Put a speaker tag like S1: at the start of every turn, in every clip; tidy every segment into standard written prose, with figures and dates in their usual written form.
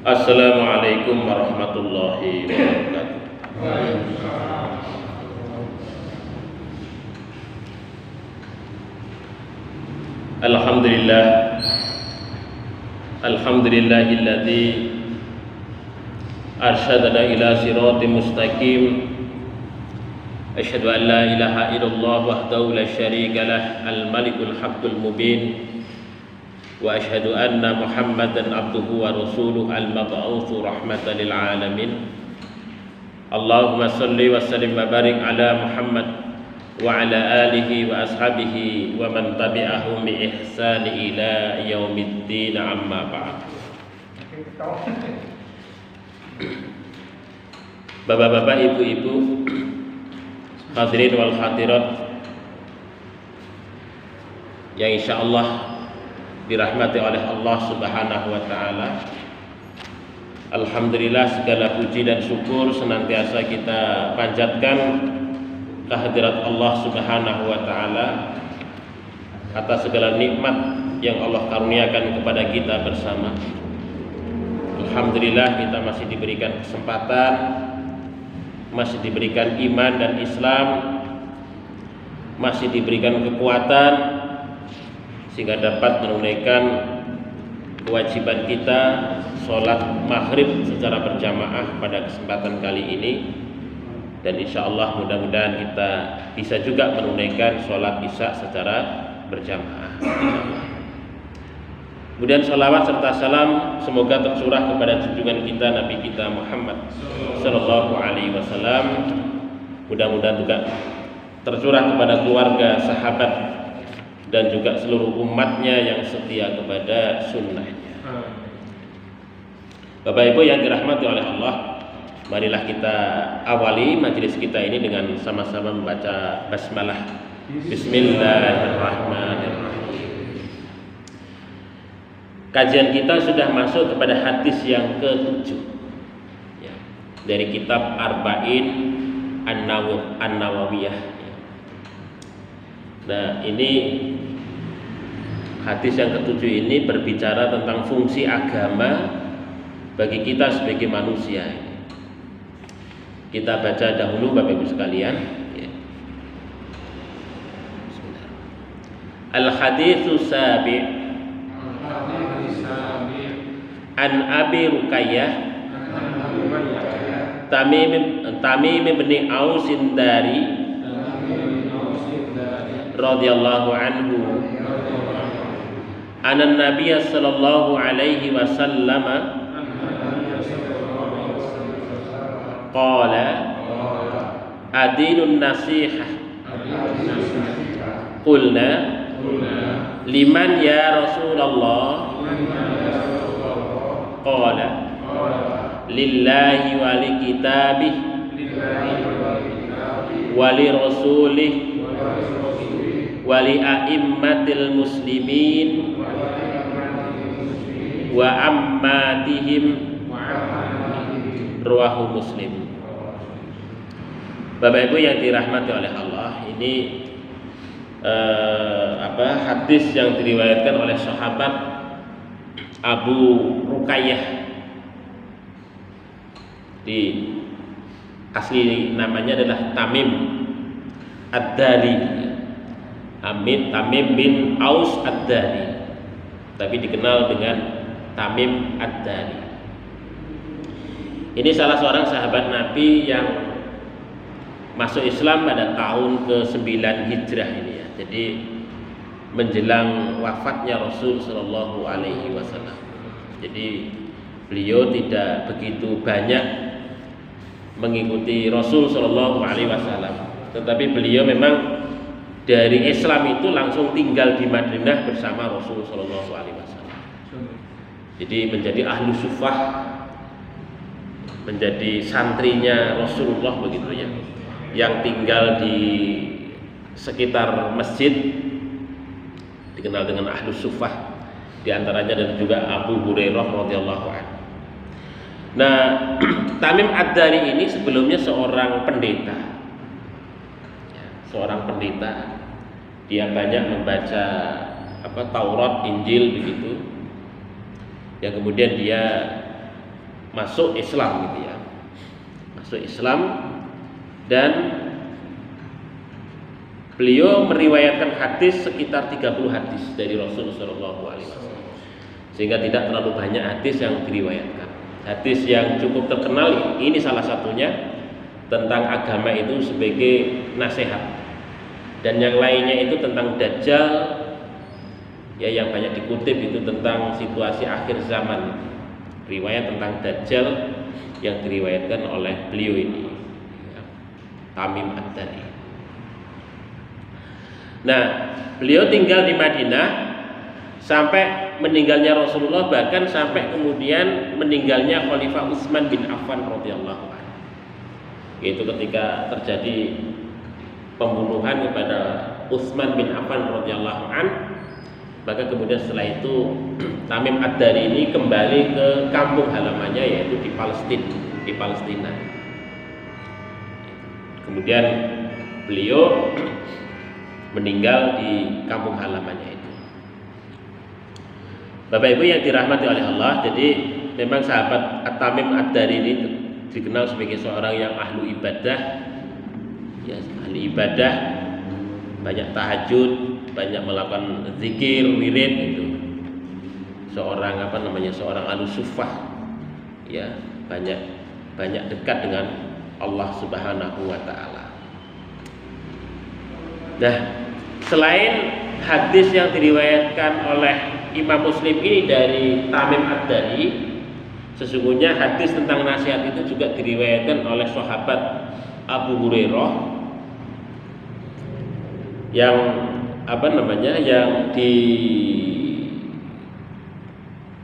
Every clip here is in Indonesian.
S1: Assalamualaikum warahmatullahi wabarakatuh. Alhamdulillah, alhamdulillahilladzi arsyadana ila siratim mustaqim. Asyhadu an la ilaha illallah wahdahu la syarika lah, al-malikul haqqul mubin. Wa asyhadu anna Muhammadan abduhu wa rasuluhu al-mab'utsu rahmatan lil alamin. Allahumma shalli wa sallim wa barik ala Muhammad wa ala alihi wa ashabihi wa man tabi'ahum bi ihsan ila yaumiddin, amma ba'd. Bapak-bapak, ibu-ibu, hadirin wal hadirat yang insyaallah dirahmati oleh Allah Subhanahu wa taala. Alhamdulillah, segala puji dan syukur senantiasa kita panjatkan kehadirat Allah Subhanahu wa taala atas segala nikmat yang Allah karuniakan kepada kita bersama. Alhamdulillah, kita masih diberikan kesempatan, masih diberikan iman dan Islam, masih diberikan kekuatan sehingga dapat menunaikan kewajiban kita sholat maghrib secara berjamaah pada kesempatan kali ini, dan insya Allah mudah-mudahan kita bisa juga menunaikan sholat isya secara berjamaah. Kemudian sholawat serta salam semoga tercurah kepada junjungan kita Nabi kita Muhammad Sallallahu Alaihi Wasallam. Mudah-mudahan juga tercurah kepada keluarga, sahabat, dan juga seluruh umatnya yang setia kepada sunnahnya. Bapak Ibu yang dirahmati oleh Allah, marilah kita awali majelis kita ini dengan sama-sama membaca basmalah. Bismillahirrahmanirrahim. Kajian kita sudah masuk kepada hadis yang ke-7 ya, dari kitab Arba'in An-Nawawiyah. Nah, ini hadis yang ke-7 ini berbicara tentang fungsi agama bagi kita sebagai manusia. Kita baca dahulu Bapak Ibu sekalian ya. Al-haditsus sabi' an Abi Ruqayyah Tamim bin Aus dari radhiyallahu anhu anna Nabiy sallallahu alaihi wasallam qala adinun nasihah qulna liman ya Rasulullah qala lillahi wa li kitabih wa li rasulih wali a'immatil muslimin wa ammatihim, rawahu Muslim. Bapak Ibu yang dirahmati oleh Allah, ini hadis yang diriwayatkan oleh sahabat Abu Ruqayyah, di asli namanya adalah Tamim Ad-Dari, Tamim bin Aus Ad-Dari, tapi dikenal dengan Tamim Ad-Dari. Ini salah seorang sahabat Nabi yang masuk Islam pada tahun ke-9 Hijrah ini ya. Jadi menjelang wafatnya Rasul Sallallahu Alaihi Wasallam. Jadi beliau tidak begitu banyak mengikuti Rasul Sallallahu Alaihi Wasallam, tetapi beliau memang dari Islam itu langsung tinggal di Madinah bersama Rasul Sallallahu Alaihi Wasallam. Jadi menjadi ahlu sufah, menjadi santrinya Rasulullah begitu ya, yang tinggal di sekitar masjid dikenal dengan ahlu sufah. Di antaranya dan juga Abu Hurairah radhiyallahu anhu. Nah, Tamim Ad-Dari ini sebelumnya seorang pendeta. Dia banyak membaca Taurat, Injil begitu. Yang kemudian dia masuk Islam gitu ya. Masuk Islam, dan beliau meriwayatkan hadis sekitar 30 hadis dari Rasul sallallahu alaihi wasallam. Sehingga tidak terlalu banyak hadis yang diriwayatkan. Hadis yang cukup terkenal ini salah satunya tentang agama itu sebagai nasihat. Dan yang lainnya itu tentang Dajjal, ya yang banyak dikutip itu tentang situasi akhir zaman. Riwayat tentang Dajjal yang diriwayatkan oleh beliau ini, Tamim Ad-Dari. Nah, beliau tinggal di Madinah sampai meninggalnya Rasulullah, bahkan sampai kemudian meninggalnya Khalifah Utsman bin Affan radhiyallahu anhu. Yaitu ketika terjadi pembunuhan kepada Utsman bin Affan radhiyallahu anhu, maka kemudian setelah itu Tamim Ad-Dari ini kembali ke kampung halamannya, yaitu di Palestina. Kemudian beliau meninggal di kampung halamannya itu. Bapak Ibu yang dirahmati oleh Allah, jadi memang sahabat Tamim Ad-Dari ini dikenal sebagai seorang yang ahlu ibadah, ya, ahli ibadah, banyak tahajud, banyak melakukan zikir, wirid itu. Seorang seorang alusufah, ya, banyak dekat dengan Allah Subhanahu wa taala. Nah, selain hadis yang diriwayatkan oleh Imam Muslim ini dari Tamim Ad-Dari, sesungguhnya hadis tentang nasihat itu juga diriwayatkan oleh sahabat Abu Hurairah yang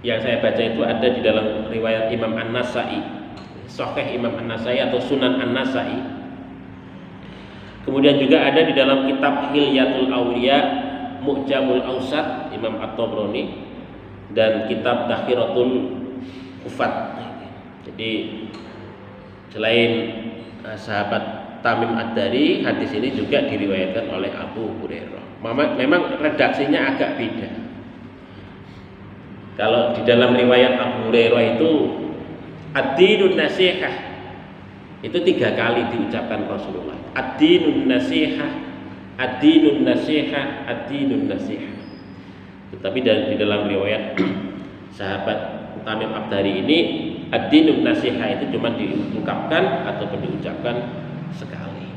S1: yang saya baca itu ada di dalam riwayat Imam An-Nasai, Sahih Imam An-Nasai atau Sunan An-Nasai. Kemudian juga ada di dalam kitab Hilyatul Awliya, Mu'jamul Awsat Imam At-Tabrani, dan kitab Takhiratul Hufat. Jadi selain sahabat Tamim Ad-Dari, hadis ini juga diriwayatkan oleh Abu Hurairah. Memang redaksinya agak beda. Kalau di dalam riwayat Abu Hurairah itu ad-dinun nasihah, itu 3 kali diucapkan Rasulullah. Ad-dinun nasihah, ad-dinun nasihah, ad-dinun nasihah. Tetapi di dalam riwayat sahabat Tamim Ad-Dari ini, ad-dinun nasihah itu cuma diungkapkan ataupun diucapkan sekali.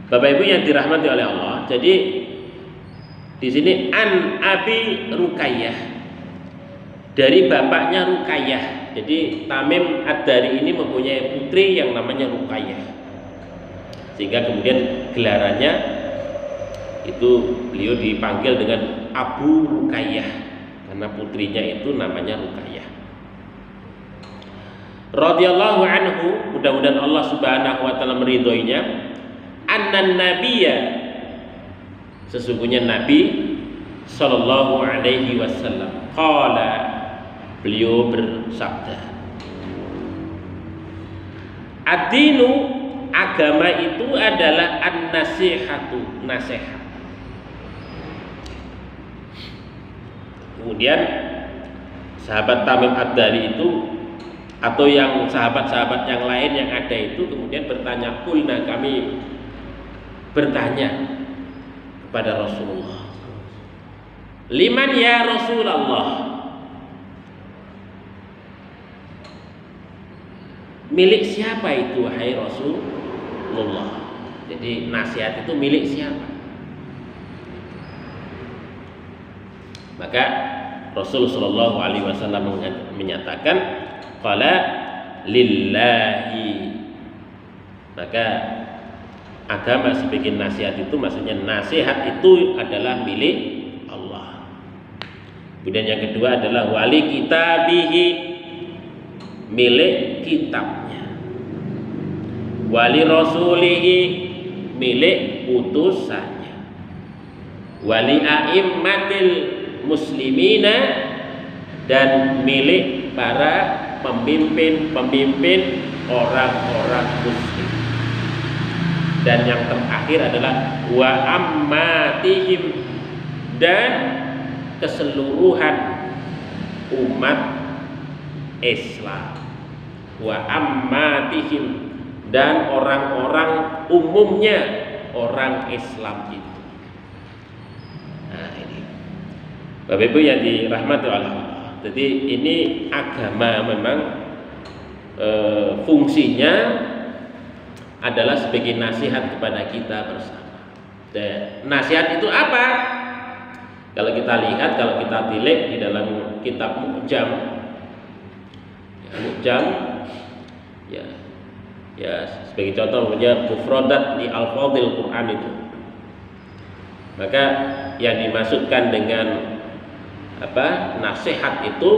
S1: Bapak Ibu yang dirahmati oleh Allah, jadi di sini an Abi Ruqayyah, dari bapaknya Ruqayyah. Jadi Tamim Ad-Dari ini mempunyai putri yang namanya Ruqayyah, sehingga kemudian gelarannya itu beliau dipanggil dengan Abu Ruqayyah karena putrinya itu namanya Ruqayyah. Radhiyallahu anhu, mudah-mudahan Allah Subhanahu wa taala meridhoinya. Annan nabiyya, sesungguhnya Nabi sallallahu alaihi wasallam, qala, beliau bersabda, ad-dinu, agama itu adalah an-nasihatu, nasihat. Kemudian sahabat Tamim Ad-Dari itu atau yang sahabat-sahabat yang lain yang ada itu kemudian bertanya, kulna, kami bertanya kepada Rasulullah, liman ya Rasulullah, milik siapa itu wahai Rasulullah? Jadi nasihat itu milik siapa? Maka Rasul sallallahu alaihi wasallam menyatakan, qala lillahi. Maka agama sebagai nasihat itu, maksudnya nasihat itu adalah milik Allah. Kemudian yang kedua adalah wali kitabihi, milik kitabnya. Wali rasulihi, milik utusannya. Wali a'immatil muslimina, dan milik para pemimpin orang-orang muslim. Dan yang terakhir adalah wa ammatihim, dan keseluruhan umat Islam, wa ammatihim, dan orang-orang umumnya orang Islam itu. Nah ini Bapak Ibu yang dirahmati Allah. Jadi ini agama memang fungsinya adalah sebagai nasihat kepada kita bersama. Dan nasihat itu apa? Kalau kita lihat, kalau kita tilik di dalam kitab Mu'jam, ya sebagai contoh namanya Mufradat di Al-Fadhil Quran itu. Maka yang dimaksudkan dengan nasihat itu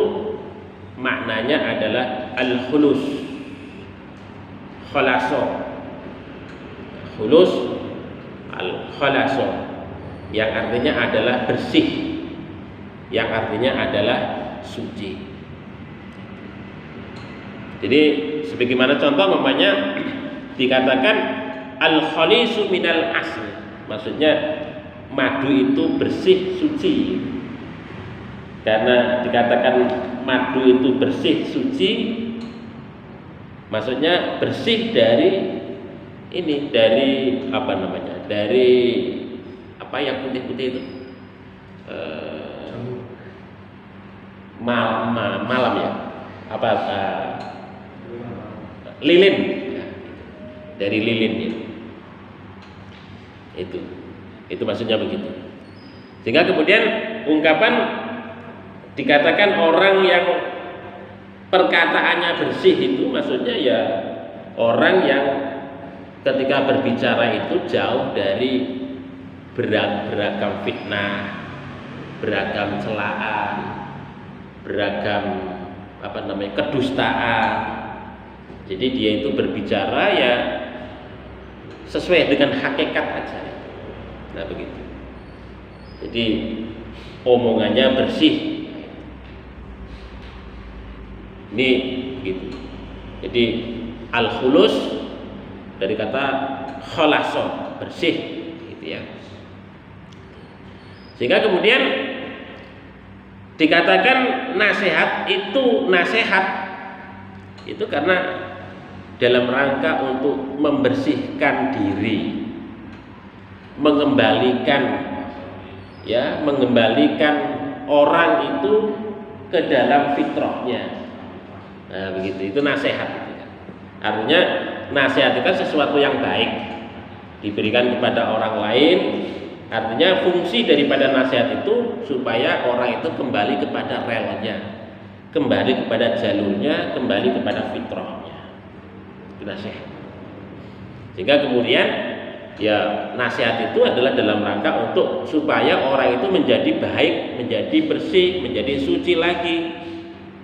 S1: maknanya adalah al-khulus, khalaso, khulus, al-khalaso, yang artinya adalah bersih, yang artinya adalah suci. Jadi sebagaimana contoh namanya dikatakan al-khalisu minal asli, maksudnya madu itu bersih, suci. Karena dikatakan madu itu bersih, suci, maksudnya bersih dari ini, dari dari apa yang putih-putih itu, malam ya, lilin, dari lilin itu maksudnya begitu. Sehingga kemudian ungkapan dikatakan orang yang perkataannya bersih itu maksudnya ya orang yang ketika berbicara itu jauh dari beragam fitnah, beragam celaan, beragam kedustaan. Jadi dia itu berbicara ya sesuai dengan hakikat aja. Nah begitu. Jadi omongannya bersih. Ini gitu. Jadi al-khulus dari kata khalaso, bersih gitu ya. Sehingga kemudian dikatakan nasihat itu karena dalam rangka untuk membersihkan diri, mengembalikan orang itu ke dalam fitrahnya. Nah begitu, itu nasihat. Artinya nasihat itu kan sesuatu yang baik diberikan kepada orang lain. Artinya fungsi daripada nasihat itu supaya orang itu kembali kepada relnya, kembali kepada jalurnya, kembali kepada fitrahnya. Itu nasihat. Sehingga kemudian ya nasihat itu adalah dalam rangka untuk supaya orang itu menjadi baik, menjadi bersih, menjadi suci lagi.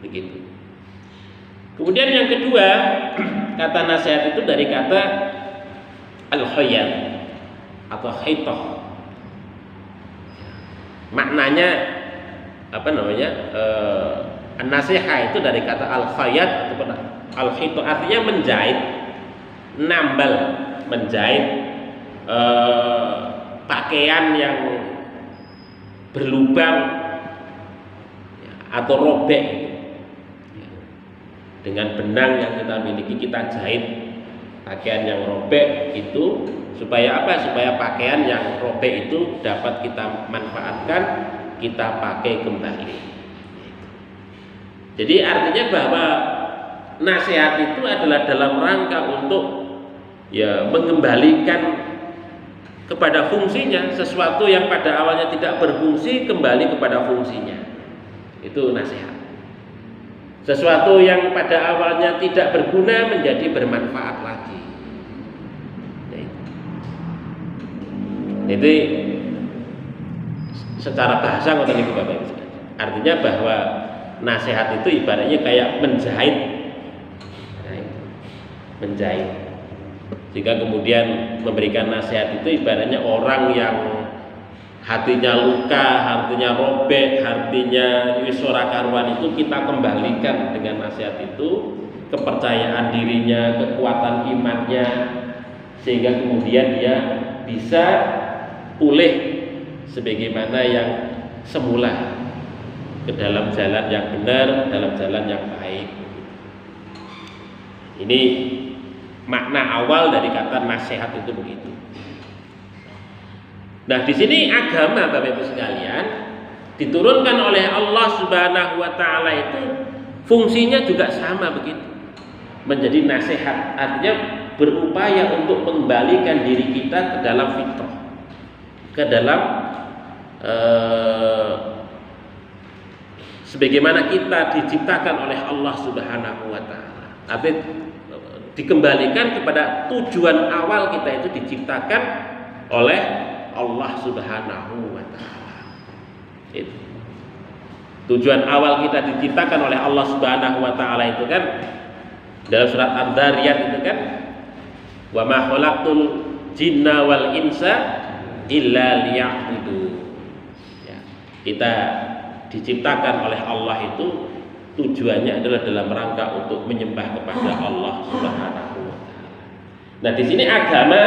S1: Begitu. Kemudian yang kedua, kata nasihat itu dari kata al-khayat atau khaitah. Maknanya nasihat itu dari kata al-khayat atau al-khitah, artinya menjahit, menjahit pakaian yang berlubang atau robek. Dengan benang yang kita miliki kita jahit pakaian yang robek itu supaya apa? Supaya pakaian yang robek itu dapat kita manfaatkan, kita pakai kembali. Jadi artinya bahwa nasihat itu adalah dalam rangka untuk ya mengembalikan kepada fungsinya, sesuatu yang pada awalnya tidak berfungsi kembali kepada fungsinya. Itu nasihat. Sesuatu yang pada awalnya tidak berguna menjadi bermanfaat lagi. Itu secara bahasa ngoten niku Bapak Ibu. Artinya bahwa nasihat itu ibaratnya kayak menjahit. Menjahit. Jika kemudian memberikan nasihat itu ibaratnya orang yang hatinya luka, hatinya robek, hatinya wisora karuan itu kita kembalikan dengan nasihat itu, kepercayaan dirinya, kekuatan imannya, sehingga kemudian dia bisa pulih sebagaimana yang semula ke dalam jalan yang benar, dalam jalan yang baik. Ini makna awal dari kata nasihat itu begitu. Nah, di sini agama Bapak Ibu sekalian diturunkan oleh Allah Subhanahu wa taala itu fungsinya juga sama begitu. Menjadi nasihat, artinya berupaya untuk mengembalikan diri kita ke dalam fitrah, ke dalam sebagaimana kita diciptakan oleh Allah Subhanahu wa taala. Artinya dikembalikan kepada tujuan awal kita itu diciptakan oleh Allah Subhanahu wa taala. Itu. Tujuan awal kita diciptakan oleh Allah Subhanahu wa taala itu kan dalam surat Ad-Dzariyat itu kan wa ma khalaqtul jinna wal insa illa liya'budun. Ya, kita diciptakan oleh Allah itu tujuannya adalah dalam rangka untuk menyembah kepada Allah Subhanahu wa taala. Nah, di sini agama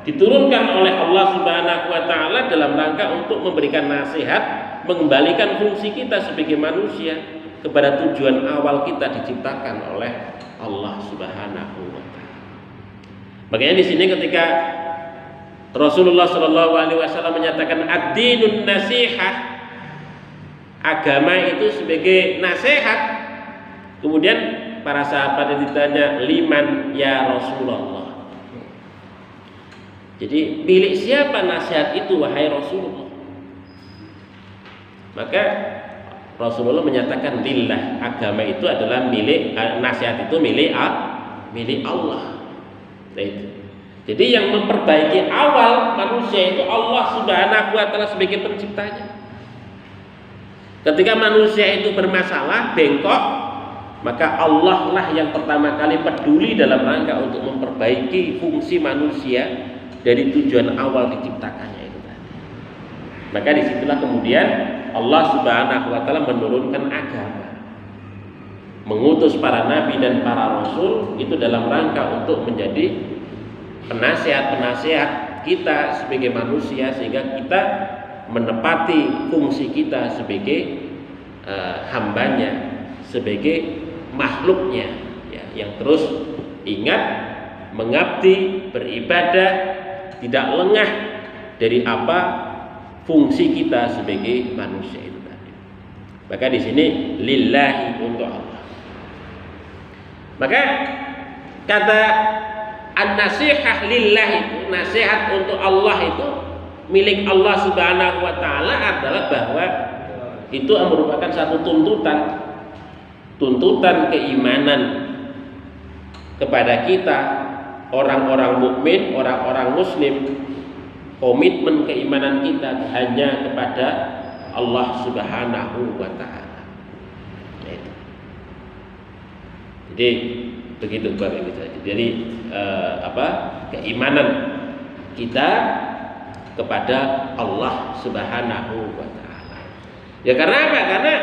S1: diturunkan oleh Allah Subhanahu wa taala dalam rangka untuk memberikan nasihat, mengembalikan fungsi kita sebagai manusia kepada tujuan awal kita diciptakan oleh Allah Subhanahu wa taala. Makanya di sini ketika Rasulullah Shallallahu alaihi wasallam menyatakan ad-dinun nasihah, agama itu sebagai nasihat. Kemudian para sahabat ditanya, liman ya Rasulullah. Jadi milik siapa nasihat itu wahai Rasulullah? Maka Rasulullah menyatakan lillah, agama itu adalah milik, nasihat itu milik Allah. Nah, itu. Jadi yang memperbaiki awal manusia itu Allah Subhanahu wa taala sebagai penciptanya. Ketika manusia itu bermasalah, bengkok, maka Allah lah yang pertama kali peduli dalam rangka untuk memperbaiki fungsi manusia dari tujuan awal diciptakannya itu tadi. Maka disitulah kemudian Allah Subhanahu wa taala menurunkan agama, mengutus para nabi dan para rasul itu dalam rangka untuk menjadi penasihat-penasihat kita sebagai manusia, sehingga kita menepati fungsi kita sebagai hambanya, sebagai makhluknya ya, yang terus ingat, mengabdi, beribadah, tidak lengah dari apa fungsi kita sebagai manusia itu tadi. Maka di sini lillahi, untuk Allah. Maka kata an-nasihah lillahi itu, nasihat untuk Allah itu milik Allah Subhanahu wa taala adalah bahwa itu merupakan satu tuntutan keimanan kepada kita, orang-orang mukmin, orang-orang muslim. Komitmen keimanan kita hanya kepada Allah Subhanahu wa taala. Jadi begitu Bapak Ibu. Jadi keimanan kita kepada Allah Subhanahu wa taala. Ya karena apa? Karena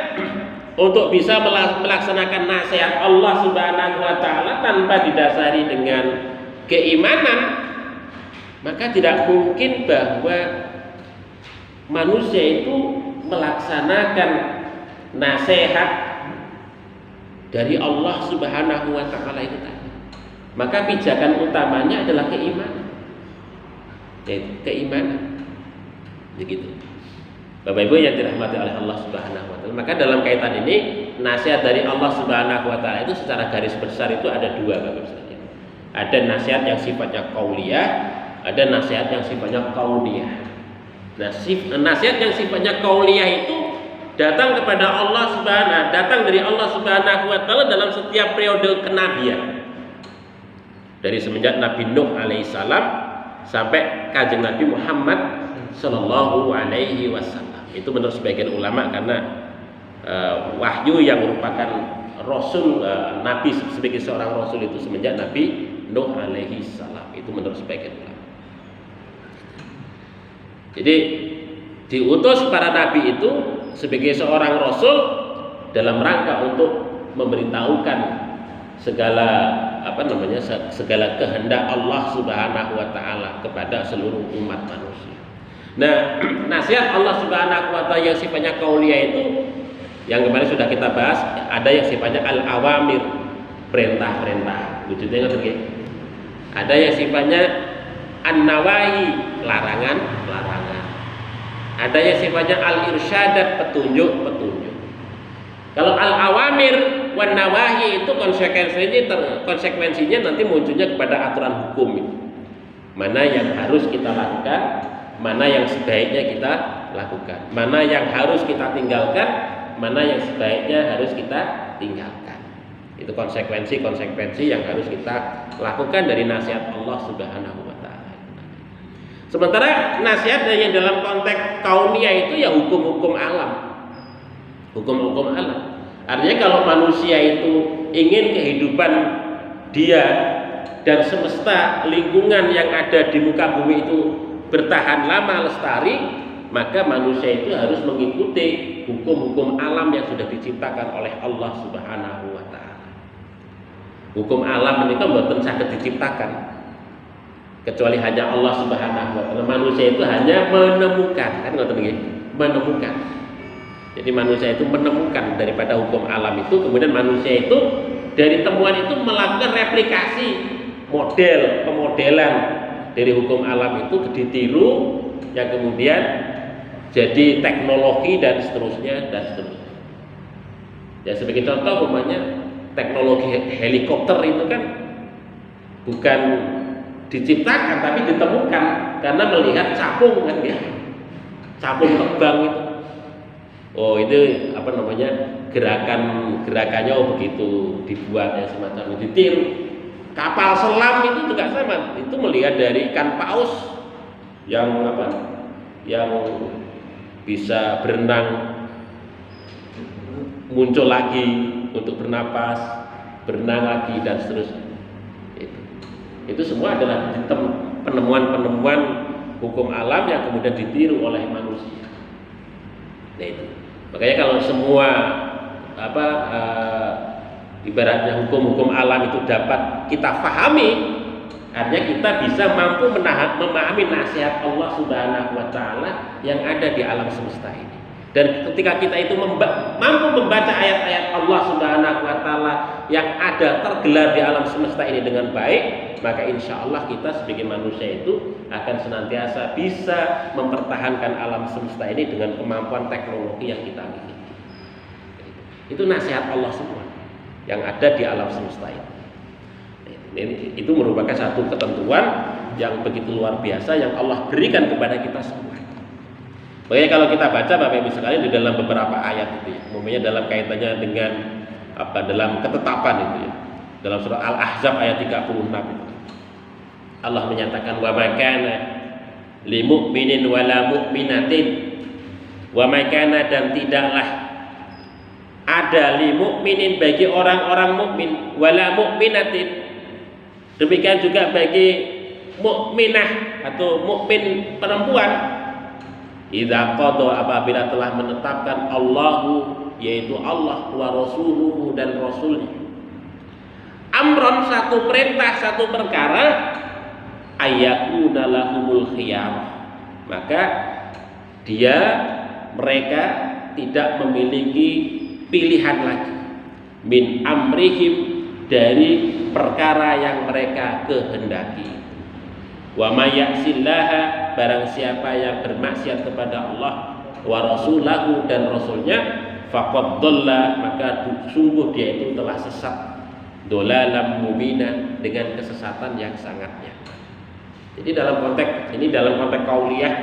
S1: untuk bisa melaksanakan nasihat Allah Subhanahu wa taala tanpa didasari dengan keimanan, maka tidak mungkin bahwa manusia itu melaksanakan nasihat dari Allah Subhanahu wa taala itu tadi. Maka pijakan utamanya adalah keimanan. Keimanan. Begitu. Bapak Ibu yang dirahmati oleh Allah Subhanahu wa taala. Maka dalam kaitan ini nasihat dari Allah Subhanahu wa taala itu secara garis besar itu ada dua, Bapak Ibu. Ada nasihat yang sifatnya qauliyah, ada nasihat yang sifatnya qauliyah. Nasihat yang sifatnya qauliyah itu datang kepada Allah Subhanahu, datang dari Allah Subhanahu wa taala dalam setiap periode kenabian. Dari semenjak Nabi Nuh alaihissalam sampai Kanjeng Nabi Muhammad sallallahu alaihi wasallam. Itu menurut sebagian ulama karena wahyu yang merupakan rasul, nabi sebagai seorang rasul itu semenjak Nabi Nuh alaihi salam. Itu menurut sebagian ulama. Jadi diutus para nabi itu sebagai seorang rasul dalam rangka untuk memberitahukan segala segala kehendak Allah Subhanahu wa taala kepada seluruh umat manusia. Nah, nasihat Allah Subhanahu wa taala yang sifatnya qauliyah itu yang kemarin sudah kita bahas, ada yang sifatnya al-awamir, perintah-perintah. Wujudnya ngoten nggih. Ada yang sifatnya an-nawahi, larangan-larangan. Ada yang sifatnya al-irsyadat, petunjuk-petunjuk. Kalau al-awamir wan nawahi itu konsekuensinya nanti munculnya kepada aturan hukum itu. Mana yang harus kita lakukan, mana yang sebaiknya kita lakukan, mana yang harus kita tinggalkan, mana yang sebaiknya harus kita tinggalkan. Itu konsekuensi yang harus kita lakukan dari nasihat Allah Subhanahu wa taala. Sementara nasihat yang dalam konteks kauniyah itu ya hukum-hukum alam. Hukum-hukum alam. Artinya kalau manusia itu ingin kehidupan dia dan semesta lingkungan yang ada di muka bumi itu bertahan lama lestari, maka manusia itu harus mengikuti hukum-hukum alam yang sudah diciptakan oleh Allah Subhanahu wa taala. Hukum alam ini kan mboten saged diciptakan kecuali hanya Allah Subhanahu wa taala. Manusia itu hanya menemukan, kan ngoten nggih, menemukan. Jadi manusia itu menemukan daripada hukum alam itu, kemudian manusia itu dari temuan itu melakukan replikasi pemodelan dari hukum alam itu ditiru yang kemudian jadi teknologi dan seterusnya. Ya sebagai contoh umpamanya teknologi helikopter itu kan bukan diciptakan tapi ditemukan karena melihat capung kan ya. Capung terbang itu. Oh itu apa namanya gerakannya begitu dibuatnya semacam itu ditiru. Kapal selam itu juga sama, itu melihat dari ikan paus yang bisa berenang muncul lagi untuk bernapas, berenang lagi dan seterusnya. Itu semua adalah penemuan-penemuan hukum alam yang kemudian ditiru oleh manusia. Nah itu. Makanya kalau semua ibaratnya hukum-hukum alam itu dapat kita pahami, artinya kita bisa mampu memahami nasihat Allah Subhanahu wa taala yang ada di alam semesta ini. Dan ketika kita itu mampu membaca ayat-ayat Allah Subhanahu wa taala yang ada tergelar di alam semesta ini dengan baik, maka insya Allah kita sebagai manusia itu akan senantiasa bisa mempertahankan alam semesta ini dengan kemampuan teknologi yang kita miliki. Itu nasihat Allah semua yang ada di alam semesta ini. Itu merupakan satu ketentuan yang begitu luar biasa yang Allah berikan kepada kita semua. Makanya kalau kita baca Bapak Ibu sekalian di dalam beberapa ayat itu ya, umumnya dalam kaitannya dengan dalam ketetapan itu ya. Dalam surah Al-Ahzab ayat 36 itu. Allah menyatakan wa makana li mu'minin wala mu'minatin wa makana, dan tidaklah ada li mu'minin bagi orang-orang mukmin wala mu'minatin, demikian juga bagi mukminah atau mukmin perempuan, idza qada, apabila telah menetapkan Allahu, yaitu Allah, wa rasuluhu, dan rasulnya, amron, satu perintah, satu perkara, ayyakuna lahumul khiyarah, maka mereka tidak memiliki pilihan lagi, min amrihim, dari perkara yang mereka kehendaki. Wa may ya'sillaha, barang siapa yang bermaksiat kepada Allah, wa rasulahu, dan rasulnya, faqad dhalla, maka sungguh dia itu telah sesat, dhalalan mubina, dengan kesesatan yang sangat nyata. Jadi dalam konteks kauliyah,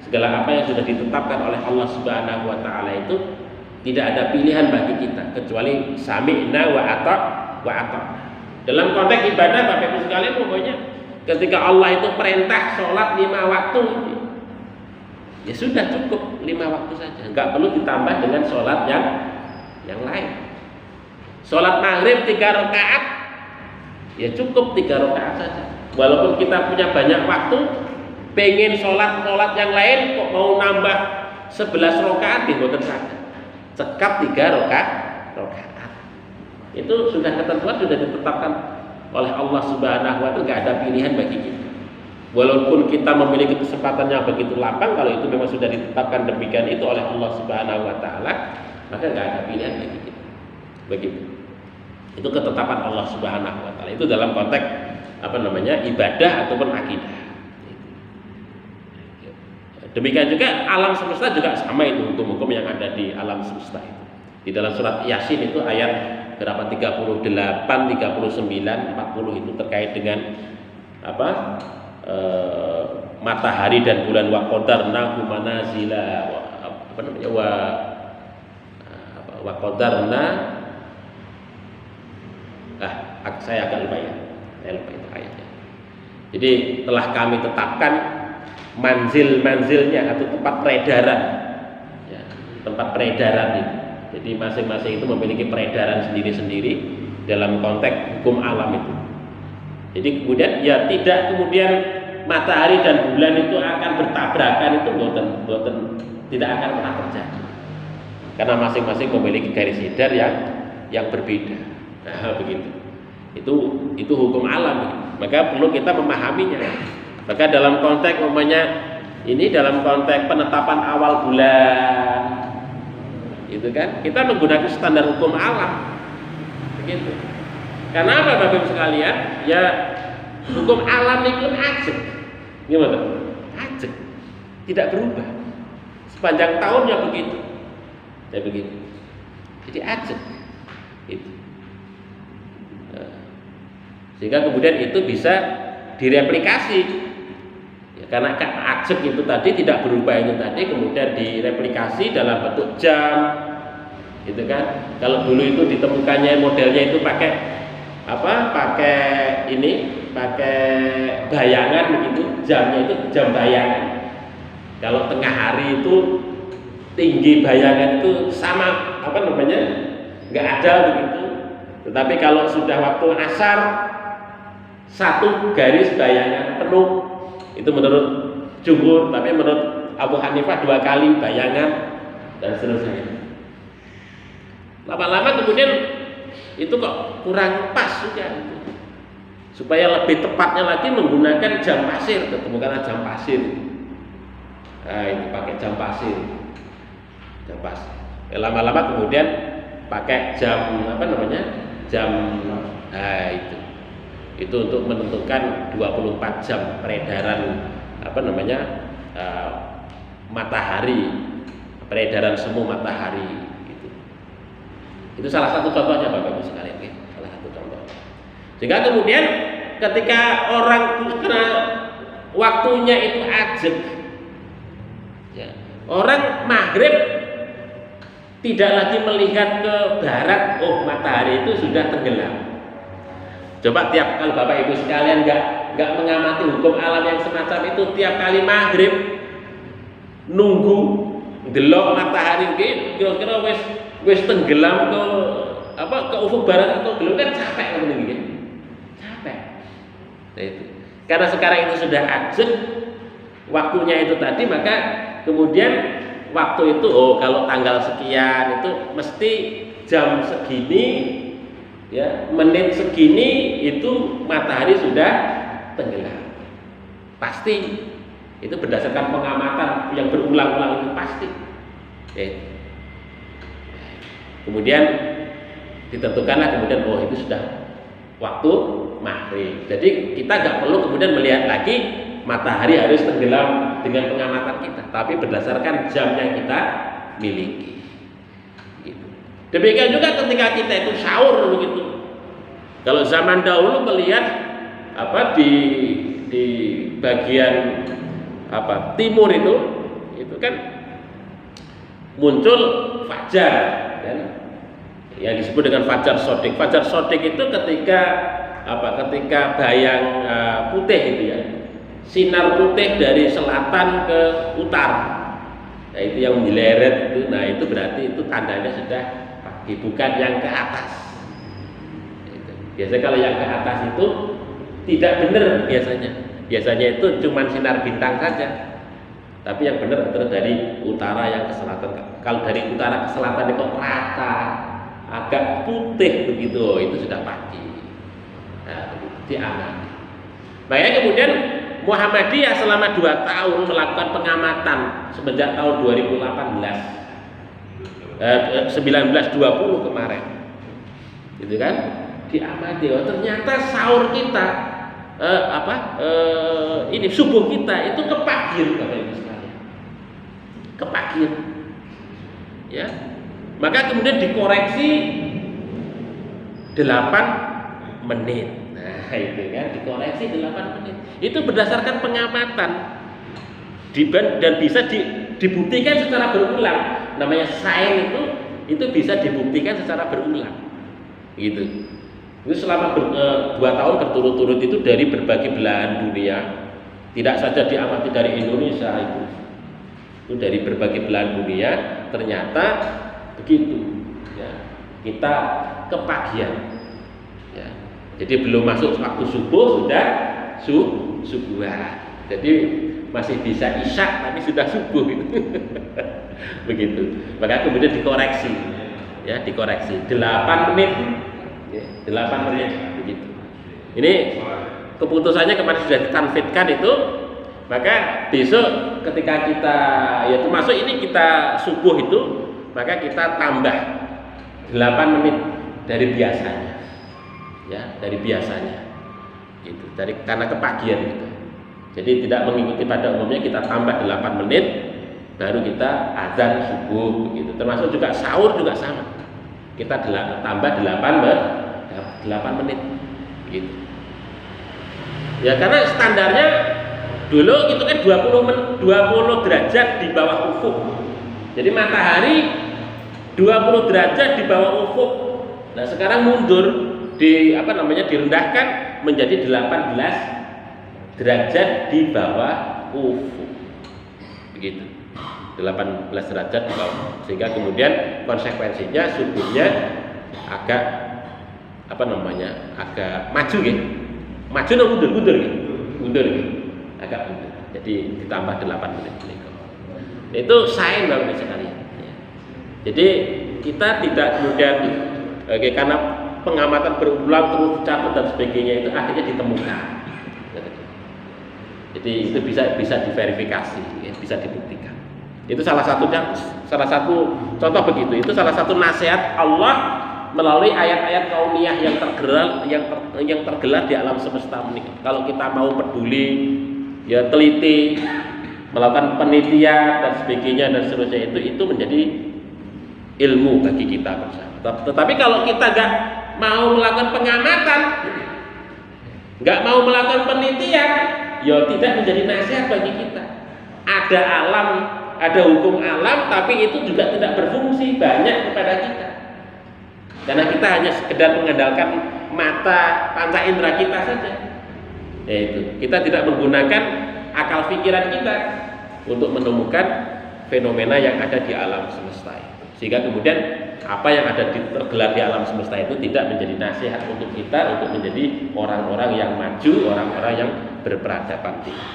S1: segala apa yang sudah ditetapkan oleh Allah Subhanahu wa taala itu tidak ada pilihan bagi kita kecuali sami'na wa ata'. Dalam konteks ibadah Bapak Ibu sekalian, pokoknya ketika Allah itu perintah sholat 5 waktu, ya sudah cukup 5 waktu saja, nggak perlu ditambah dengan sholat yang lain. Sholat maghrib 3 rakaat, ya cukup 3 rakaat saja. Walaupun kita punya banyak waktu, pengen sholat yang lain kok mau nambah 11 rakaat, diboten saged. Cekap 3 rakaat. Itu sudah ketentuan, sudah ditetapkan oleh Allah Subhanahu wa taala, nggak ada pilihan bagi kita. Walaupun kita memiliki kesempatan yang begitu lapang, kalau itu memang sudah ditetapkan demikian itu oleh Allah Subhanahu wa taala, maka nggak ada pilihan bagi kita. Begitu. Itu ketetapan Allah Subhanahu wa taala. Itu dalam konteks ibadah ataupun akidah. Demikian juga alam semesta juga sama, itu hukum-hukum yang ada di alam semesta itu. Di dalam surat Yasin itu ayat berapa, 38, 39, 40 itu terkait dengan matahari dan bulan, wa qadarna manazila wa qadarna, saya agak lupa ya. Saya lupa itu ayatnya. Jadi telah kami tetapkan manzil-manzilnya atau tempat peredaran, ya, tempat peredaran itu. Jadi masing-masing itu memiliki peredaran sendiri-sendiri dalam konteks hukum alam itu. Jadi kemudian ya tidak kemudian matahari dan bulan itu akan bertabrakan, itu boten tidak akan pernah terjadi. Karena masing-masing memiliki garis hidar yang berbeda. Nah, begitu. Itu hukum alam. Maka perlu kita memahaminya. Maka dalam konteks dalam konteks penetapan awal bulan, itu kan kita menggunakan standar hukum alam, begitu. Karena apa, Bapak Ibu sekalian? Ya, hukum alam itu ajeg, gimana? Ajeg, tidak berubah sepanjang tahunnya begitu, ya begitu. Jadi ajeg, itu. Sehingga kemudian itu bisa direplikasi. Karena ajeg itu tadi tidak berubah itu tadi, kemudian direplikasi dalam bentuk jam, gitu kan? Kalau dulu itu ditemukannya modelnya itu pakai bayangan begitu, jamnya itu jam bayangan. Kalau tengah hari itu tinggi bayangan itu sama nggak ada begitu. Tetapi kalau sudah waktu asar, satu garis bayangan penuh. Itu menurut jumhur, tapi menurut Abu Hanifah 2 kali bayangan dan seterusnya. Lama-lama kemudian itu kok kurang pas juga. Supaya lebih tepatnya lagi menggunakan jam pasir, ketemukan jam pasir. Nah, itu pakai jam pasir. Jam pasir. Lama-lama kemudian pakai jam jam itu untuk menentukan 24 jam peredaran matahari, peredaran semu matahari gitu. Itu salah satu contohnya, Bapak Ibu sekalian, salah satu contoh. Sehingga kemudian ketika orang kena waktunya itu ajeg, ya, orang maghrib tidak lagi melihat ke barat, matahari itu sudah tenggelam. Coba kalau Bapak Ibu sekalian nggak mengamati hukum alam yang semacam itu, tiap kali maghrib nunggu delok matahari kira-kira wis tenggelam ke ufuk barat atau belum, kan capek kan capek. Nah, itu. Karena sekarang itu sudah ajeg waktunya itu tadi, maka kemudian waktu itu kalau tanggal sekian itu mesti jam segini, ya, menit segini itu matahari sudah tenggelam. Pasti itu berdasarkan pengamatan yang berulang-ulang, itu pasti. Kemudian ditentukanlah kemudian itu sudah waktu maghrib. Jadi kita nggak perlu kemudian melihat lagi matahari harus tenggelam dengan pengamatan kita, tapi berdasarkan jam yang kita miliki. Demikian juga ketika kita itu sahur begitu. Kalau zaman dahulu melihat di bagian timur itu kan muncul fajar, kan? Yang disebut dengan fajar sodik. Fajar sodik itu ketika bayang putih itu ya, sinar putih dari selatan ke utara. Nah, itu yang menyeleret itu. Nah, itu berarti itu tandanya sudah bukan yang ke atas. Biasanya kalau yang ke atas itu tidak benar biasanya. Biasanya itu cuma sinar bintang saja. Tapi yang benar adalah dari utara yang ke selatan. Kalau dari utara ke selatan itu rata, agak putih begitu, itu sudah pagi. Nah, diamati. Makanya kemudian Muhammadiyah selama 2 tahun melakukan pengamatan semenjak tahun 1920 kemarin, gitu kan? diamati. Oh, ternyata sahur kita ini subuh kita itu kepagian Bapak Ibu sekalian. Kepagian. Ya. Maka kemudian dikoreksi 8 menit. Nah, itu kan dikoreksi 8 menit. Itu berdasarkan pengamatan dan bisa dibuktikan secara berulang. Namanya sains itu bisa dibuktikan secara berulang. Gitu. Itu selama 2 tahun berturut-turut itu dari berbagai belahan dunia. Tidak saja diamati dari Indonesia itu dari berbagai belahan dunia. Ternyata begitu. Ya. Kita kepagian. Ya. Jadi belum masuk waktu subuh sudah subuhan. Jadi masih bisa isya tapi sudah subuh gitu. Begitu. Maka kemudian dikoreksi. Ya, dikoreksi 8 menit. Ya, 8 menit begitu. Ini keputusannya kemarin sudah ditanfidkan itu, maka besok ketika kita ya termasuk ini kita subuh itu, maka kita tambah 8 menit dari biasanya. Ya, dari biasanya. Gitu. Karena kepagian gitu. Jadi tidak mengikuti pada umumnya, kita tambah 8 menit baru kita azan subuh begitu. Termasuk juga sahur juga sama. Kita tambah 8 menit gitu. Ya karena standarnya dulu itu kan 20 derajat di bawah ufuk. Jadi matahari 20 derajat di bawah ufuk. Nah, sekarang mundur direndahkan menjadi 18 derajat di bawah ufuk. Begitu. 18 derajat di bawah. Sehingga kemudian konsekuensinya subuhnya agak agak maju gitu. Maju atau mundur gitu. Mundur gitu. Agak mundur. Jadi ditambah 8 menit. Itu sains Bapak sekalian. Ya. Jadi kita tidak kemudian karena pengamatan berulang terus catat dan sebagainya itu akhirnya ditemukan. Jadi itu bisa diverifikasi, ya, bisa dibuktikan. Itu salah satu contoh begitu. Itu salah satu nasihat Allah melalui ayat-ayat kauniyah yang tergelar di alam semesta ini. Kalau kita mau peduli, ya teliti, melakukan penelitian dan sebagainya dan seterusnya itu menjadi ilmu bagi kita bersama. Tetapi kalau kita nggak mau melakukan pengamatan, nggak mau melakukan penelitian, ya tidak menjadi nasihat bagi kita. Ada alam, ada hukum alam, tapi itu juga tidak berfungsi banyak kepada kita. Karena kita hanya sekedar mengandalkan mata, panca indera kita saja. Yaitu, kita tidak menggunakan akal pikiran kita untuk menemukan fenomena yang ada di alam semesta. Sehingga kemudian apa yang ada tergelar di alam semesta itu tidak menjadi nasihat untuk kita untuk menjadi orang-orang yang maju, orang-orang yang berperadaban tinggi.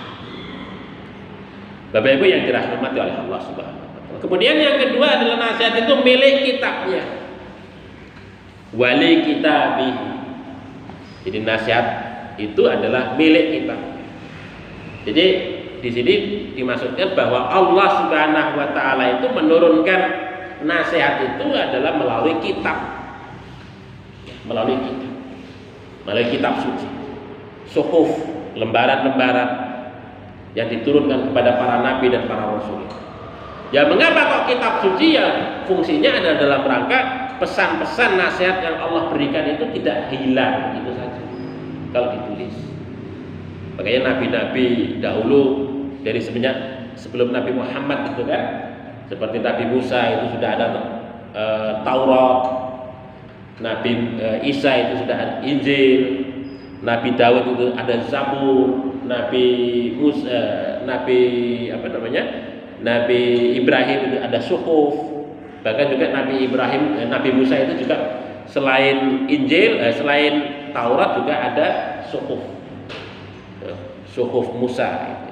S1: Bapak Ibu yang dirahmati oleh Allah Subhanahu wa taala. Kemudian yang kedua adalah nasihat itu milik kitabnya. Wali kitabih. Jadi nasihat itu adalah milik kita. Jadi di sini dimaksudkan bahwa Allah Subhanahu wa taala itu menurunkan nasihat itu adalah melalui kitab. Melalui kitab suci. Suhuf, lembaran-lembaran yang diturunkan kepada para nabi dan para rasul. Ya mengapa kok kitab suci? Ya fungsinya adalah dalam rangka pesan-pesan nasihat yang Allah berikan itu tidak hilang gitu saja kalau ditulis. Makanya nabi-nabi dahulu dari sebelum Nabi Muhammad itu kan, seperti Nabi Musa itu sudah ada Taurat, Nabi Isa itu sudah ada Injil, Nabi Daud itu ada Zabur, Nabi Ibrahim itu ada Suhuf. Bahkan juga Nabi Musa itu juga selain Injil, selain Taurat juga ada Suhuf Musa, gitu.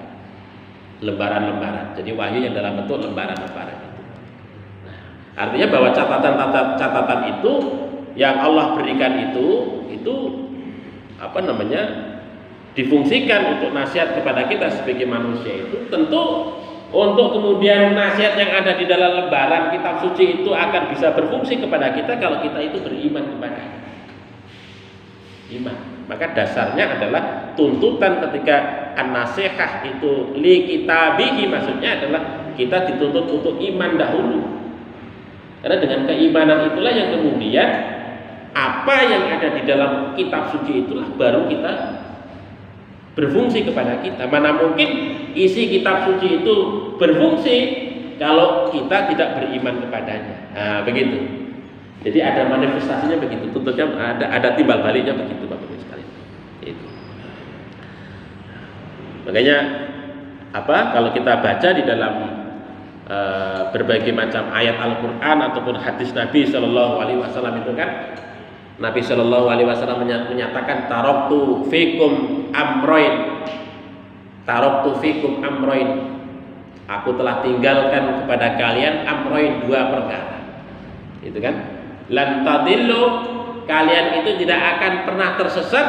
S1: Lembaran-lembaran. Jadi wahyu yang dalam bentuk lembaran-lembaran itu. Nah, artinya bahwa catatan itu yang Allah berikan itu difungsikan untuk nasihat kepada kita sebagai manusia itu tentu. Untuk kemudian nasihat yang ada di dalam lembaran kitab suci itu akan bisa berfungsi kepada kita kalau kita itu beriman kepada. iman. Maka dasarnya adalah tuntutan ketika an-nasihah itu li kitabihi, maksudnya adalah kita dituntut untuk iman dahulu. Karena dengan keimanan itulah yang kemudian apa yang ada di dalam kitab suci itulah baru kita berfungsi kepada kita. Mana mungkin isi kitab suci itu berfungsi kalau kita tidak beriman kepadanya. Nah, begitu. Jadi ada manifestasinya begitu. Tentunya ada timbal baliknya begitu, Bapak Ibu sekalian. Itu. Makanya kalau kita baca di dalam berbagai macam ayat Al-Qur'an ataupun hadis Nabi Shallallahu Alaihi Wasallam itu kan, Nabi Shallallahu Alaihi Wasallam menyatakan taraktu fikum amroin, aku telah tinggalkan kepada kalian amroin, 2 perkara. Itu kan, lan tadillu, kalian itu tidak akan pernah tersesat,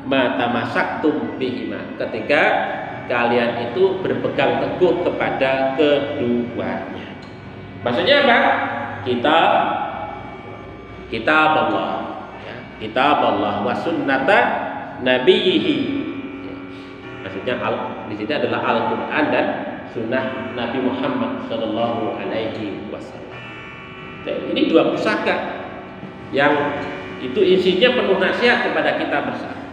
S1: mata masaktum bihima, ketika kalian itu berpegang teguh kepada keduanya. Maksudnya apa? Kitab Allah wa sunnata nabiyhi. Maksudnya di sini adalah Al-Qur'an dan sunnah Nabi Muhammad sallallahu alaihi wasallam. Ini 2 pusaka yang itu isinya penuh nasihat kepada kita bersama.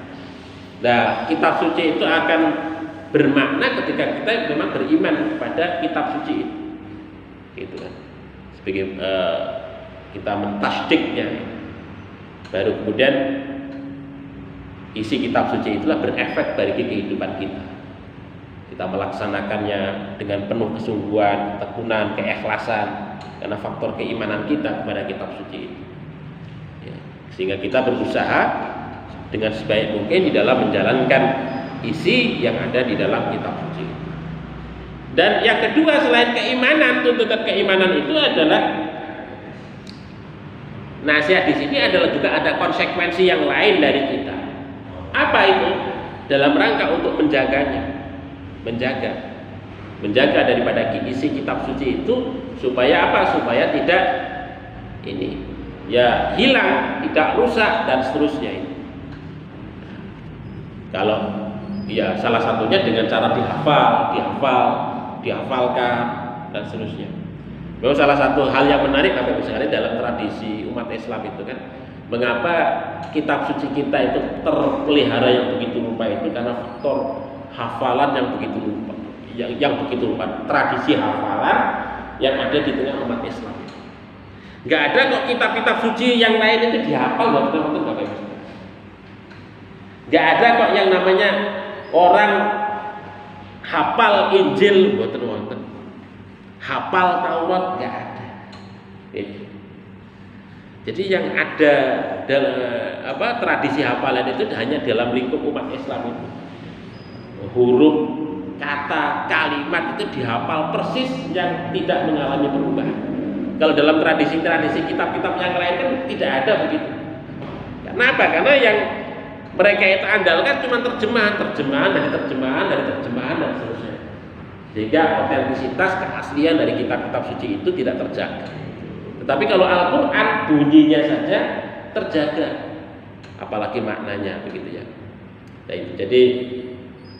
S1: Nah, kitab suci itu akan bermakna ketika kita memang beriman kepada kitab suci itu, gitu kan. Sebagai kita mentasdiknya, baru kemudian isi kitab suci itulah berefek bagi kehidupan kita. Kita melaksanakannya dengan penuh kesungguhan, ketekunan, keikhlasan, karena faktor keimanan kita kepada kitab suci itu. Ya, sehingga kita berusaha dengan sebaik mungkin di dalam menjalankan isi yang ada di dalam kitab suci. Dan yang kedua selain keimanan, tuntutan keimanan itu adalah nasihat di sini adalah juga ada konsekuensi yang lain dari kita. Apa itu? Dalam rangka untuk menjaganya, menjaga daripada isi kitab suci itu supaya apa? Supaya tidak hilang, tidak rusak dan seterusnya. Kalau salah satunya dengan cara dihafalkan dan seterusnya. Memang salah satu hal yang menarik Bapak Ibu sekalian dalam tradisi umat Islam itu kan, mengapa kitab suci kita itu terpelihara yang begitu rupa itu karena faktor hafalan yang begitu rupa, tradisi hafalan yang ada di tengah umat Islam. Nggak ada kok kitab-kitab suci yang lain itu dihafal Bapak Ibu. Nggak ada kok yang namanya orang hafal Injil, mboten. Hafal Taurat nggak ada. Jadi yang ada dalam tradisi hafalan itu hanya dalam lingkup umat Islam itu. Huruf, kata, kalimat itu dihafal persis yang tidak mengalami perubahan. Kalau dalam tradisi-tradisi kitab-kitab yang lain kan tidak ada begitu. Kenapa? Karena yang mereka itu andalkan cuma terjemahan dan seterusnya. Sehingga autentisitas, keaslian dari kitab-kitab suci itu tidak terjaga. Tetapi kalau Al-Qur'an bunyinya saja terjaga, apalagi maknanya begitu ya. Nah, jadi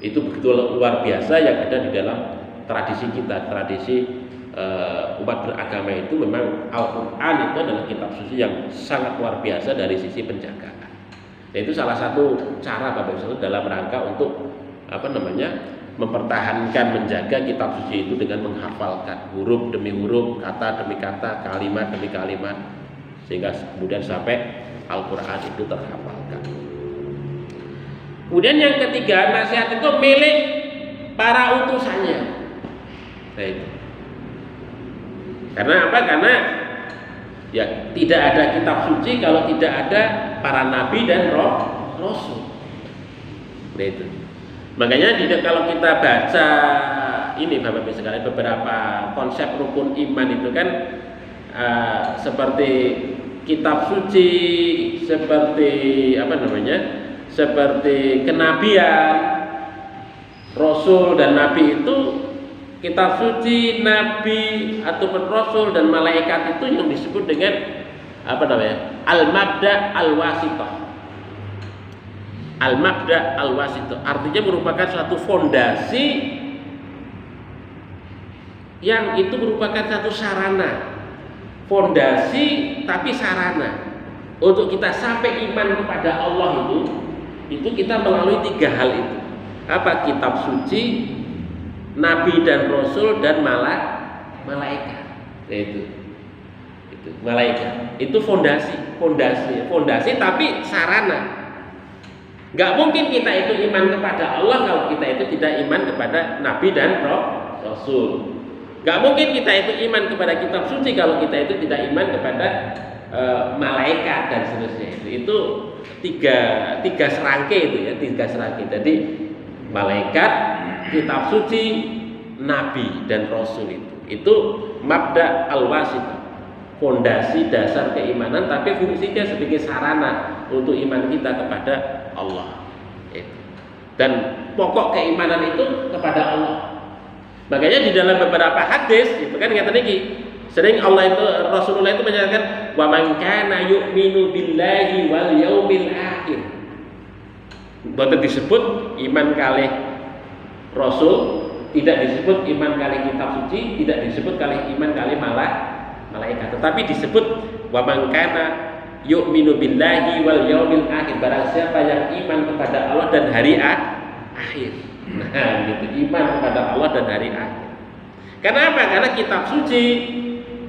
S1: itu begitu luar biasa yang ada di dalam tradisi kita, tradisi umat beragama itu. Memang Al-Qur'an itu adalah kitab suci yang sangat luar biasa dari sisi penjagaan. Nah, itu salah satu cara Bapak Ibu dalam rangka untuk mempertahankan, menjaga kitab suci itu dengan menghafalkan huruf demi huruf, kata demi kata, kalimat demi kalimat, sehingga kemudian sampai Al-Qur'an itu terhafalkan. Kemudian yang ketiga, nasihat itu milik para utusannya. Nah, itu. Karena apa? Karena ya tidak ada kitab suci kalau tidak ada para nabi dan rasul. Nah, itu. Makanya kalau kita baca ini Bapak Ibu sekalian, beberapa konsep rukun iman itu kan seperti kitab suci, seperti seperti kenabian, rasul dan nabi itu, kitab suci, nabi ataupun rasul dan malaikat itu yang disebut dengan al-mabda al-wasithah. Al-mabda al-wasito artinya merupakan suatu fondasi yang itu merupakan satu sarana, fondasi tapi sarana untuk kita sampai iman kepada Allah itu kita melalui 3 hal itu. Apa? Kitab suci, nabi dan rasul, dan malaikat. Itu malaikat. Itu fondasi tapi sarana. Gak mungkin kita itu iman kepada Allah kalau kita itu tidak iman kepada nabi dan rasul. Gak mungkin kita itu iman kepada kitab suci kalau kita itu tidak iman kepada malaikat dan seterusnya. Itu tiga serangkai itu ya, 3 serangkai. Jadi malaikat, kitab suci, nabi dan rasul itu mabda al-wasit, fondasi dasar keimanan, tapi fungsinya sebagai sarana untuk iman kita kepada Allah. Dan pokok keimanan itu kepada Allah. Makanya di dalam beberapa hadis itu kan kata niki, sering Allah itu, Rasulullah itu menyatakan wa man kana yu'minu billahi wal yaumil akhir. Boten disebut iman kalih Rasul, tidak disebut iman kalih kitab suci, tidak disebut kalih iman kalih malaikat, tetapi disebut wa man kana yu'minu billahi wal yaumil akhir, barang siapa yang iman kepada Allah dan hari akhir. Nah, gitu, iman kepada Allah dan hari akhir. Kenapa? Karena kitab suci,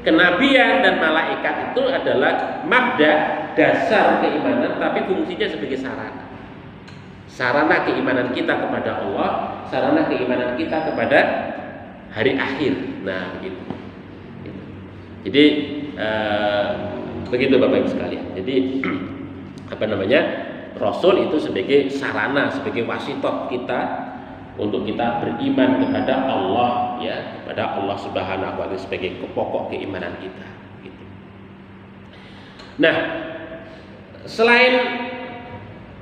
S1: kenabian dan malaikat itu adalah mabda dasar keimanan, tapi fungsinya sebagai sarana. Sarana keimanan kita kepada Allah, sarana keimanan kita kepada hari akhir. Nah, begitu. Jadi begitu Bapak Ibu sekalian. Jadi Rasul itu sebagai sarana, sebagai wasitot kita untuk kita beriman kepada Allah, ya, kepada Allah Subhanahu wa taala sebagai pokok keimanan kita. Gitu. Nah, selain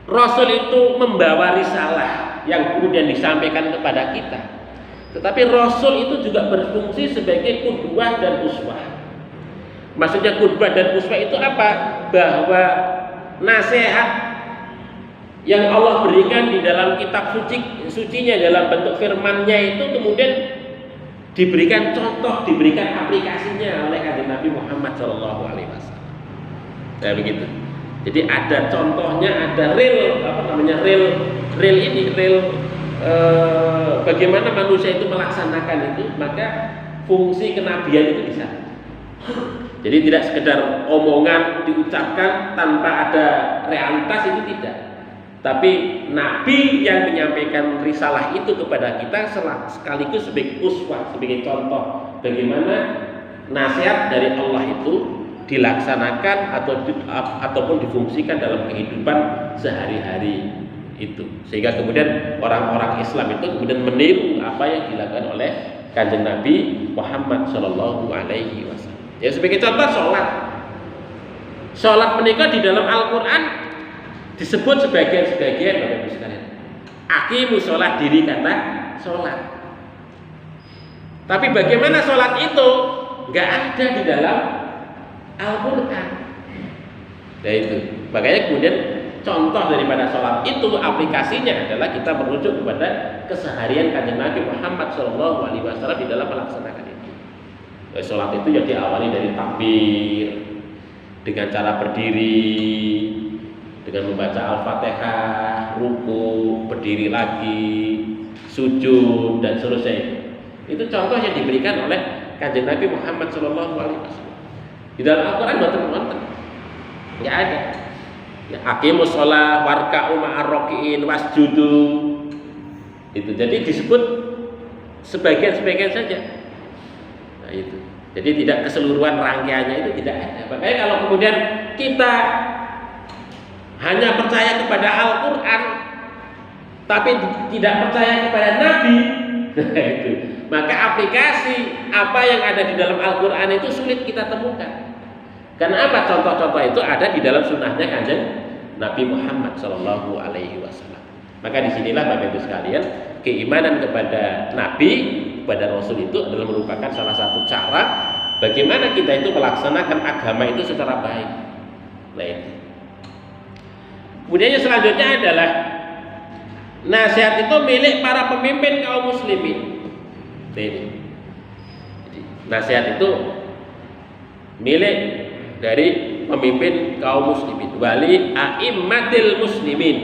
S1: Rasul itu membawa risalah yang kemudian disampaikan kepada kita, tetapi Rasul itu juga berfungsi sebagai qudwah dan uswah. Maksudnya qudwah dan uswah itu apa? Bahwa nasihat yang Allah berikan di dalam kitab sucinya dalam bentuk firman-Nya itu kemudian diberikan contoh, diberikan aplikasinya oleh Kanjeng Nabi Muhammad SAW. Nah, begitu. Jadi ada contohnya, ada real bagaimana manusia itu melaksanakan itu, maka fungsi kenabian itu bisa. Jadi tidak sekedar omongan diucapkan tanpa ada realitas, itu tidak. Tapi Nabi yang menyampaikan risalah itu kepada kita sekaligus sebagai uswah, sebagai contoh bagaimana nasihat dari Allah itu dilaksanakan ataupun difungsikan dalam kehidupan sehari-hari itu. Sehingga kemudian orang-orang Islam itu kemudian meniru apa yang dilakukan oleh Kanjeng Nabi Muhammad Shallallahu Alaihi Wasallam. Ya, sebagai contoh sholat menikah di dalam Al-Quran disebut sebagian Bapak Ibu sekalian. Aqimu sholat, dirikanlah sholat. Tapi bagaimana sholat itu nggak ada di dalam Al-Quran. Nah itu, makanya kemudian contoh daripada sholat itu aplikasinya adalah kita merujuk kepada keseharian Kanjeng Nabi Muhammad SAW di dalam melaksanakan itu. Sholat itu yang diawali dari takbir, dengan cara berdiri, dengan membaca Al-Fatihah, ruku, berdiri lagi, sujud dan seterusnya. Itu contoh yang diberikan oleh Kanjeng Nabi Muhammad SAW. Di dalam Al-Quran boten nggak ada. Ya, aqimus shalah warka'u ma'ar raki'in wasjudu. Itu jadi disebut sebagian saja. Nah itu. Jadi tidak keseluruhan rangkaiannya itu tidak ada. Makanya kalau kemudian kita hanya percaya kepada Al-Quran tapi tidak percaya kepada Nabi, nah itu, maka aplikasi apa yang ada di dalam Al-Quran itu sulit kita temukan. Karena apa? Contoh-contoh itu ada di dalam sunnahnya Kanjeng Nabi Muhammad Sallallahu Alaihi Wasallam. Maka disinilah Bapak Ibu sekalian, keimanan kepada Nabi, kepada Rasul itu adalah merupakan salah satu cara bagaimana kita itu melaksanakan agama itu secara baik. Nah, kemudian yang selanjutnya adalah Nasihat itu milik para pemimpin kaum muslimin. Ini. Nasihat itu milik dari pemimpin kaum muslimin, wali a'immatil muslimin.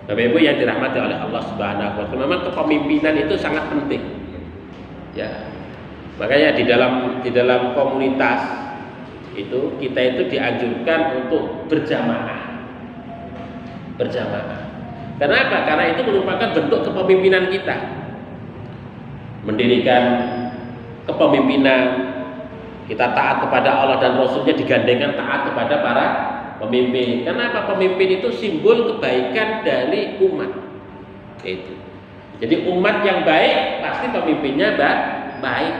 S1: Bapak Ibu yang dirahmati oleh Allah Subhanahu wa taala, memang kepemimpinan itu sangat penting. Ya. Makanya di dalam komunitas itu kita itu dianjurkan untuk berjamaah. Berjamaah. Kenapa? Karena itu merupakan bentuk kepemimpinan kita. Mendirikan kepemimpinan, kita taat kepada Allah dan Rasulnya digandengkan taat kepada para pemimpin. Kenapa? Pemimpin itu simbol kebaikan dari umat. Itu. Jadi umat yang baik pasti pemimpinnya baik.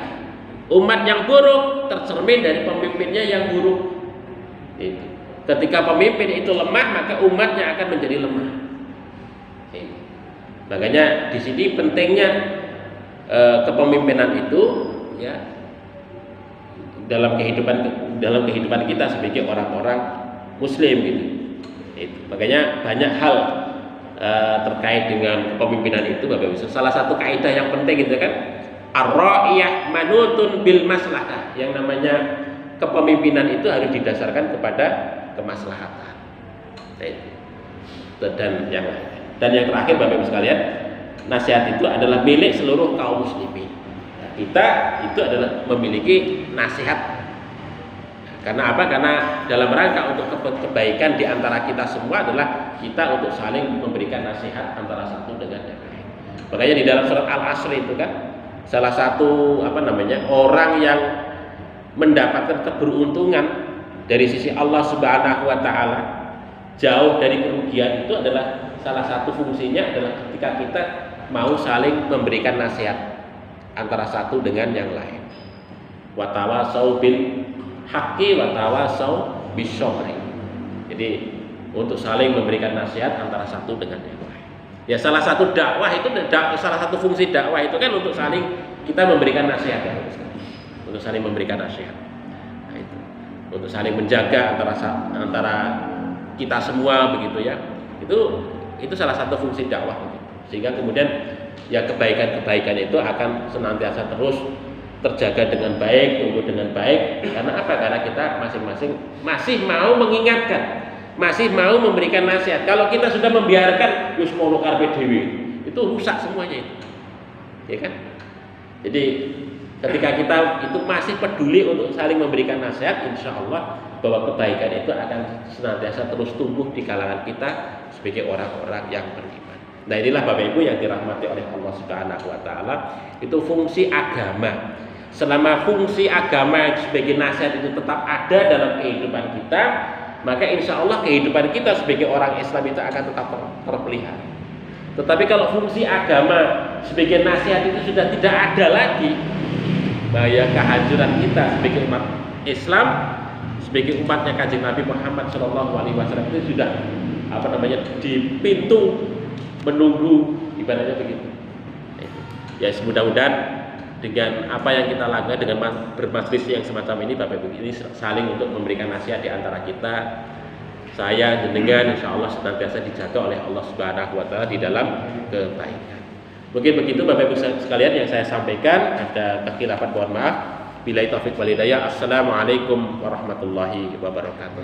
S1: Umat yang buruk tercermin dari pemimpinnya yang buruk. Itu. Ketika pemimpin itu lemah, maka umatnya akan menjadi lemah. Makanya di sini pentingnya kepemimpinan itu, ya, dalam kehidupan kita sebagai orang-orang Muslim gitu. Makanya banyak hal terkait dengan kepemimpinan itu, Bapak Ibu. Salah satu kaidah yang penting itu kan ar-ra'iyah manutun bil maslahah. Yang namanya kepemimpinan itu harus didasarkan kepada kemaslahatan. Dan yang terakhir, Bapak Ibu sekalian, nasihat itu adalah milik seluruh kaum muslimin. Kita itu adalah memiliki nasihat. Karena apa? Karena dalam rangka untuk kebaikan di antara kita semua adalah kita untuk saling memberikan nasihat antara satu dengan yang lain. Makanya di dalam surat Al-Asr itu kan salah satu orang yang mendapatkan keberuntungan dari sisi Allah Subhanahu wa taala, jauh dari kerugian, itu adalah salah satu fungsinya adalah ketika kita mau saling memberikan nasihat antara satu dengan yang lain. Wa tawasau bil haqqi wa tawasau bisyabri. Jadi untuk saling memberikan nasihat antara satu dengan yang lain. Ya, salah satu dakwah itu, salah satu fungsi dakwah itu kan untuk saling kita memberikan nasihat, ya, untuk saling memberikan nasihat. Nah, itu untuk saling menjaga antara kita semua begitu ya. Itu salah satu fungsi dakwah, sehingga kemudian ya kebaikan itu akan senantiasa terus terjaga dengan baik, tumbuh dengan baik. Karena apa? Karena kita masing-masing masih mau mengingatkan, masih mau memberikan nasihat. Kalau kita sudah membiarkan wis kono karpe dhewe, itu rusak semuanya itu. Ya kan? Jadi ketika kita itu masih peduli untuk saling memberikan nasihat, insya Allah bahwa kebaikan itu akan senantiasa terus tumbuh di kalangan kita sebagai orang-orang yang beriman. Nah, inilah Bapak Ibu yang dirahmati oleh Allah Subhanahu wa taala, itu fungsi agama. Selama fungsi agama sebagai nasihat itu tetap ada dalam kehidupan kita, maka insya Allah kehidupan kita sebagai orang Islam itu akan tetap terpelihara. Tetapi kalau fungsi agama sebagai nasihat itu sudah tidak ada lagi, bahaya kehancuran kita sebagai umat Islam, sebagai umatnya Kanjeng Nabi Muhammad SAW itu sudah di pintu menunggu, ibaratnya begitu. Ya, mudah-mudahan dengan apa yang kita lakukan, dengan bermajlis yang semacam ini, Bapak Ibu, ini saling untuk memberikan nasihat di antara kita. Saya jenengan insya Allah senantiasa dijaga oleh Allah Subhanahu wa taala di dalam kebaikan. Mungkin begitu Bapak Ibu sekalian yang saya sampaikan. Ada kekhilafan, mohon maaf. Billahi taufiq wal hidayah. Assalamualaikum warahmatullahi wabarakatuh.